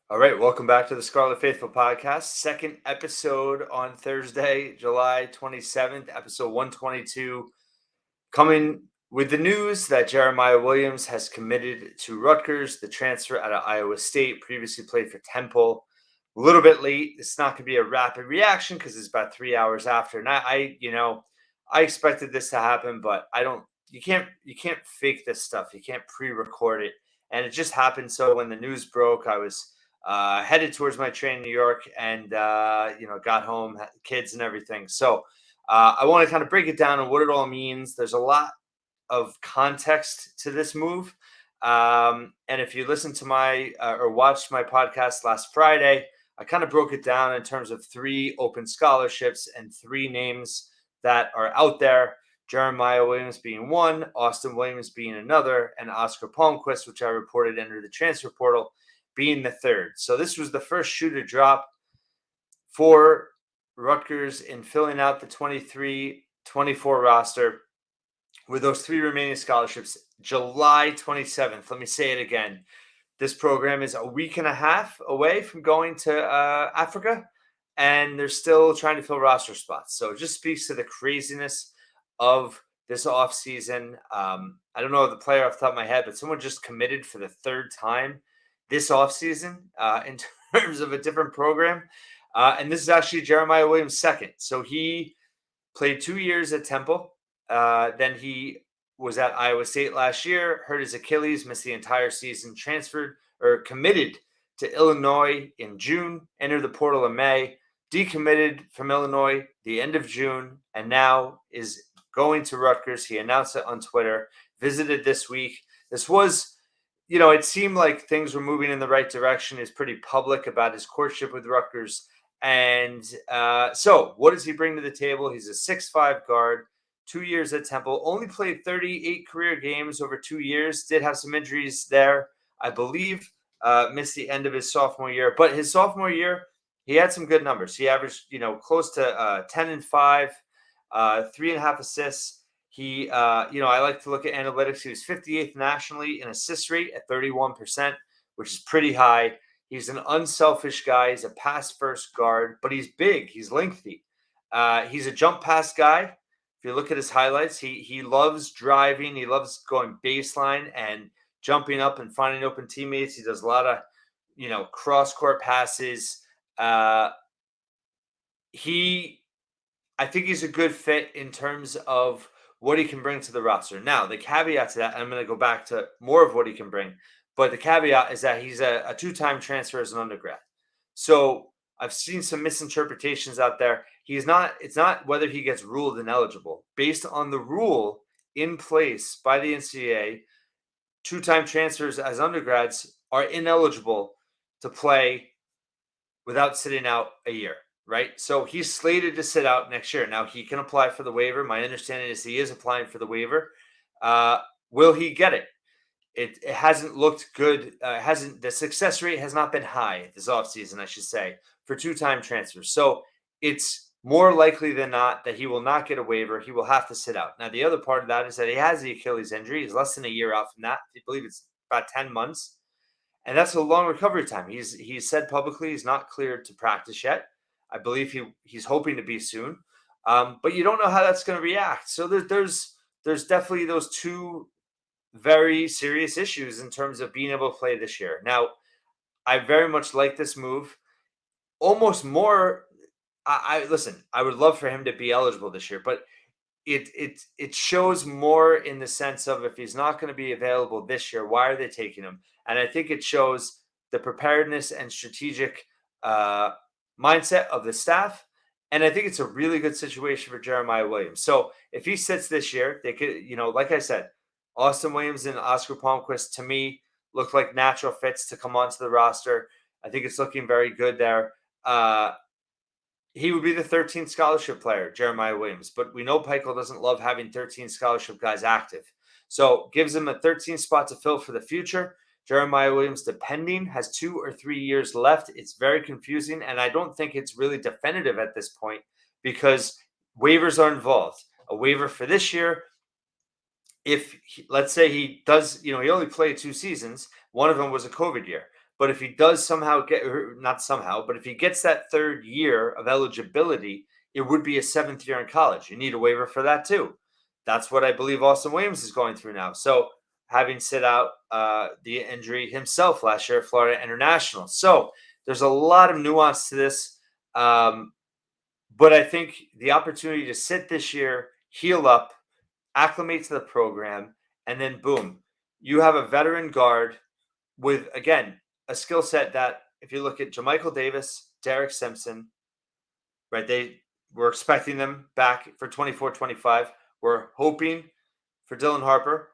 All right, welcome back to the Scarlet Faithful podcast. Second episode on Thursday, July 27th, episode 122. Coming with the news that Jeremiah Williams has committed to Rutgers, the transfer out of Iowa State, previously played for Temple. A little bit late. It's not going to be a rapid reaction because it's about 3 hours after. And I expected this to happen, but I don't. You can't fake this stuff. You can't pre-record it. And it just happened. So when the news broke, I was headed towards my train in New York, and got home, had kids and everything. So I want to kind of break it down and what it all means. There's a lot of context to this move. And if you listened to my or watched my podcast last Friday, I kind of broke it down in terms of 3 open scholarships and 3 names that are out there. Jeremiah Williams being one, Austin Williams being another, and Oscar Palmquist, which I reported entered the transfer portal, being the third. So this was the first shoe to drop for Rutgers in filling out the 23-24 roster with those 3 remaining scholarships. July 27th. Let me say it again. This program is a week and a half away from going to Africa, and they're still trying to fill roster spots. So it just speaks to the craziness of this offseason. I don't know the player off the top of my head, but someone just committed for the 3rd time this offseason in terms of a different program. And this is actually Jeremiah Williams' second. So he played 2 years at Temple. Then he was at Iowa State last year, hurt his Achilles, missed the entire season, transferred or committed to Illinois in June, entered the portal in May, decommitted from Illinois the end of June, and now is going to Rutgers. He announced it on Twitter, visited this week. This was, it seemed like things were moving in the right direction. He's pretty public about his courtship with Rutgers. And so what does he bring to the table? He's a 6'5" guard, 2 years at Temple, only played 38 career games over 2 years, did have some injuries there, I believe, missed the end of his sophomore year. But his sophomore year, he had some good numbers. He averaged, close to 10 and 5, 3.5 assists. He, I like to look at analytics. He was 58th nationally in assist rate at 31%, which is pretty high. He's an unselfish guy. He's a pass-first guard, but he's big. He's lengthy. He's a jump pass guy. If you look at his highlights, he loves driving. He loves going baseline and jumping up and finding open teammates. He does a lot of, cross-court passes. I think he's a good fit in terms of what he can bring to the roster. Now, the caveat to that, and I'm going to go back to more of what he can bring, but the caveat is that he's a 2-time transfer as an undergrad. So I've seen some misinterpretations out there. It's not whether he gets ruled ineligible. Based on the rule in place by the NCAA, 2-time transfers as undergrads are ineligible to play without sitting out a year. Right. So he's slated to sit out next year. Now he can apply for the waiver. My understanding is he is applying for the waiver. Will he get it? It hasn't looked good. The success rate has not been high this offseason, I should say, for 2-time transfers. So it's more likely than not that he will not get a waiver. He will have to sit out. Now, the other part of that is that he has the Achilles injury. He's less than a year out from that. I believe it's about 10 months. And that's a long recovery time. He's said publicly he's not cleared to practice yet. I believe he's hoping to be soon. But you don't know how that's going to react. So there's definitely those 2 very serious issues in terms of being able to play this year. Now, I very much like this move. Almost more. Listen. I would love for him to be eligible this year, but it shows more in the sense of if he's not going to be available this year, why are they taking him? And I think it shows the preparedness and strategic mindset of the staff. And I think it's a really good situation for Jeremiah Williams. So if he sits this year, they could, like I said, Austin Williams and Oscar Palmquist, to me, look like natural fits to come onto the roster. I think it's looking very good there. He would be the 13th scholarship player, Jeremiah Williams. But we know Pikel doesn't love having 13 scholarship guys active. So gives him a 13th spot to fill for the future. Jeremiah Williams, depending, has 2 or 3 years left. It's very confusing, and I don't think it's really definitive at this point because waivers are involved. A waiver for this year, let's say he does, he only played 2 seasons. One of them was a COVID year. But if he does somehow get, or not somehow, but if he gets that third year of eligibility, it would be a seventh year in college. You need a waiver for that too. That's what I believe Austin Williams is going through now. So having sit out the injury himself last year at Florida International. So there's a lot of nuance to this. But I think the opportunity to sit this year, heal up, acclimate to the program, and then boom, you have a veteran guard with, again, a skill set that, if you look at Jamichael Davis, Derek Simpson, right, they were expecting them back for 24-25. We're hoping for Dylan Harper.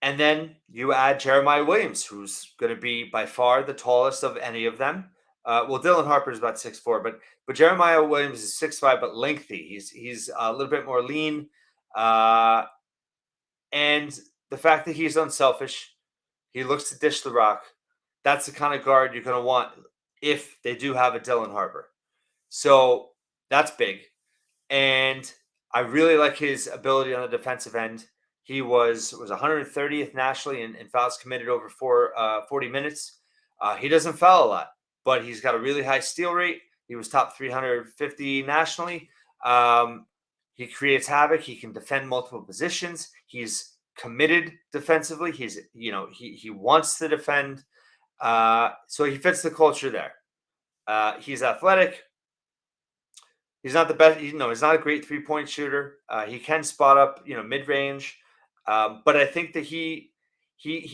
And then you add Jeremiah Williams, who's going to be by far the tallest of any of them. Well, Dylan Harper is about 6'4", but Jeremiah Williams is 6'5", but lengthy. He's a little bit more lean, and the fact that he's unselfish, he looks to dish the rock. That's the kind of guard you're going to want if they do have a Dylan Harper. So that's big. And I really like his ability on the defensive end. He was 130th nationally in fouls committed over 40 minutes. He doesn't foul a lot, but he's got a really high steal rate. He was top 350 nationally. He creates havoc. He can defend multiple positions. He's committed defensively. He wants to defend. So he fits the culture there. He's athletic. He's not the best. He's not a great 3-point shooter. He can spot up, mid range, but I think that he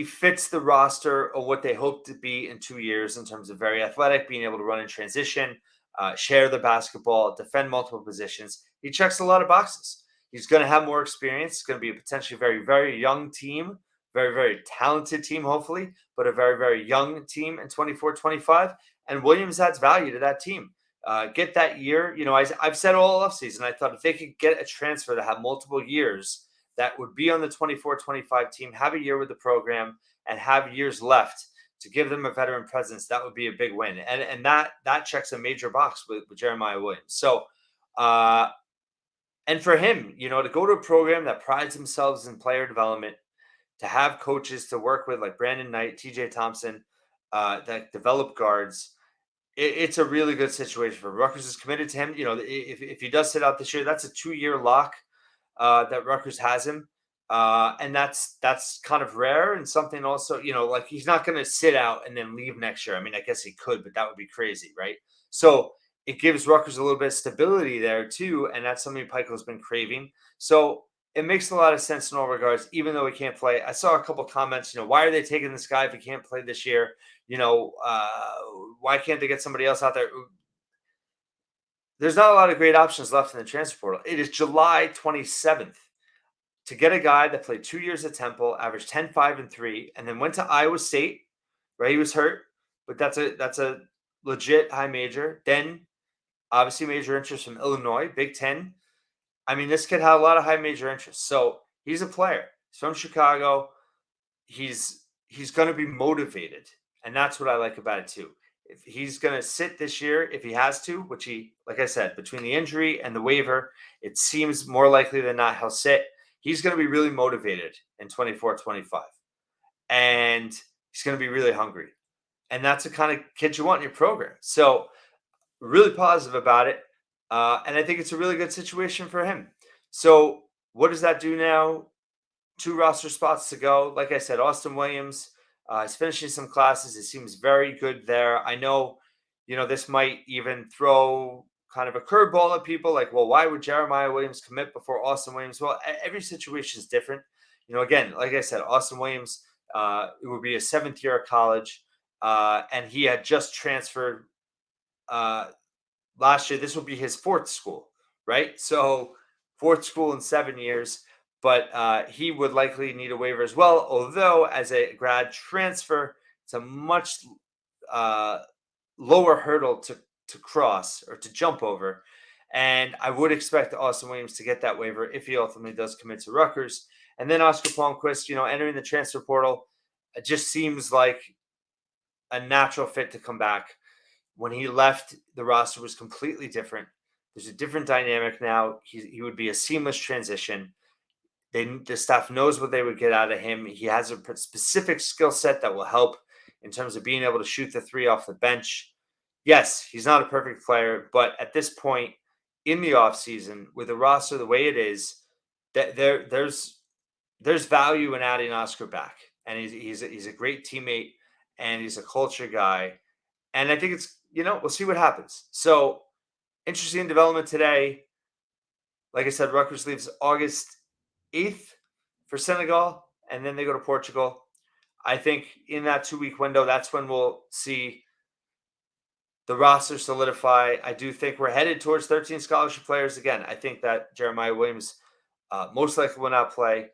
fits the roster of what they hope to be in 2 years in terms of very athletic, being able to run in transition, share the basketball, defend multiple positions. He checks a lot of boxes. He's going to have more experience. It's going to be a potentially very, very young team, very, very talented team, hopefully, but a very, very young team in 24-25. And Williams adds value to that team. Get that year. I've said all offseason, I thought if they could get a transfer to have multiple years that would be on the 24-25 team, have a year with the program, and have years left to give them a veteran presence, that would be a big win. And that checks a major box with Jeremiah Williams. So, and for him, to go to a program that prides themselves in player development, to have coaches to work with like Brandon Knight, TJ Thompson, that develop guards, it's a really good situation for Rutgers. Is committed to him. If he does sit out this year, that's a 2-year lock that Rutgers has him, and that's kind of rare and something also. Like he's not going to sit out and then leave next year. I mean, I guess he could, but that would be crazy, right? So it gives Rutgers a little bit of stability there too, and that's something Pikel's been craving. So it makes a lot of sense in all regards, even though he can't play. I saw a couple comments, why are they taking this guy if he can't play this year? Why can't they get somebody else out there? There's not a lot of great options left in the transfer portal. It is July 27th. To get a guy that played 2 years at Temple, averaged 10, 5, and 3, and then went to Iowa State, right? He was hurt, but that's a legit high major. Then obviously major interest from Illinois, Big Ten. I mean, this kid had a lot of high major interests. So he's a player. He's from Chicago. He's going to be motivated. And that's what I like about it too. If he's going to sit this year, if he has to, which he, like I said, between the injury and the waiver, it seems more likely than not he'll sit. He's going to be really motivated in 24-25. And he's going to be really hungry. And that's the kind of kid you want in your program. So really positive about it. And I think it's a really good situation for him. So what does that do now? 2 roster spots to go. Like I said, Austin Williams is finishing some classes. It seems very good there. I know, this might even throw kind of a curveball at people like, well, why would Jeremiah Williams commit before Austin Williams? Well, every situation is different. Again, like I said, Austin Williams, it would be a 7th year of college, and he had just transferred last year. This will be his 4th school, right? So 4th school in 7 years. But he would likely need a waiver as well. Although as a grad transfer, it's a much lower hurdle to cross or to jump over. And I would expect Austin Williams to get that waiver if he ultimately does commit to Rutgers. And then Oscar Palmquist, entering the transfer portal, it just seems like a natural fit to come back. When he left, the roster was completely different. There's a different dynamic now. He would be a seamless transition. The staff knows what they would get out of him. He has a specific skill set that will help in terms of being able to shoot the three off the bench. Yes, he's not a perfect player, but at this point in the offseason, with the roster the way it is, that there's value in adding Oscar back. And he's a great teammate and he's a culture guy. And I think it's, we'll see what happens. So interesting development today. Like I said, Rutgers leaves August 8th for Senegal, and then they go to Portugal. I think in that 2-week window, that's when we'll see the roster solidify. I do think we're headed towards 13 scholarship players again. I think that Jeremiah Williams most likely will not play.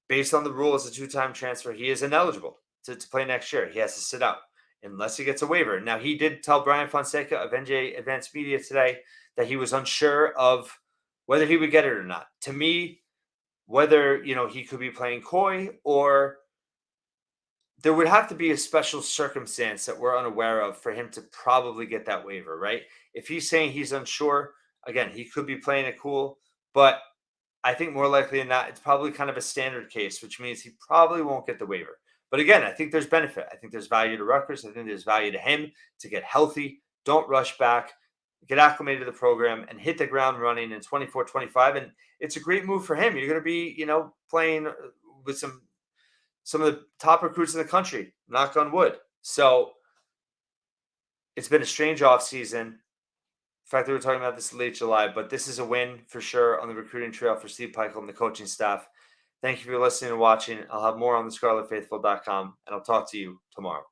Based on the rule as a two-time transfer, he is ineligible to play next year. He has to sit out unless he gets a waiver. Now, he did tell Brian Fonseca of NJ Advanced Media today that he was unsure of whether he would get it or not. To me, whether, he could be playing coy or there would have to be a special circumstance that we're unaware of for him to probably get that waiver, right? If he's saying he's unsure, again, he could be playing it cool, but I think more likely than not, it's probably kind of a standard case, which means he probably won't get the waiver. But again, I think there's benefit. I think there's value to Rutgers. I think there's value to him to get healthy. Don't rush back, get acclimated to the program, and hit the ground running in 24-25. And it's a great move for him. You're going to be, playing with some of the top recruits in the country, knock on wood. So it's been a strange offseason. The fact that we're talking about this late July, but this is a win for sure on the recruiting trail for Steve Peichel and the coaching staff. Thank you for listening and watching. I'll have more on thescarletfaithful.com, and I'll talk to you tomorrow.